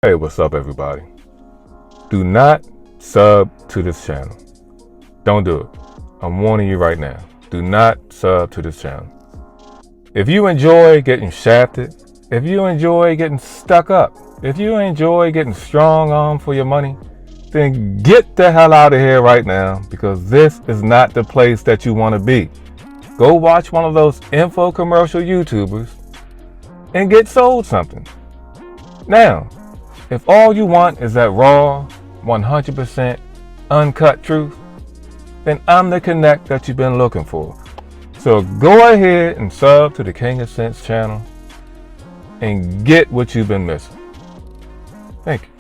Hey, what's up, everybody? Do not sub to this channel. Don't do it. I'm warning you right now. Do not sub to this channel. If you enjoy getting shafted, if you enjoy getting stuck up, if you enjoy getting strong armed for your money, then get the hell out of here right now, because this is not the place that you want to be. Go watch one of those info commercial YouTubers and get sold something. Now, if all you want is that raw, 100% uncut truth, then I'm the connect that you've been looking for. So go ahead and sub to the King of Sense channel and get what you've been missing. Thank you.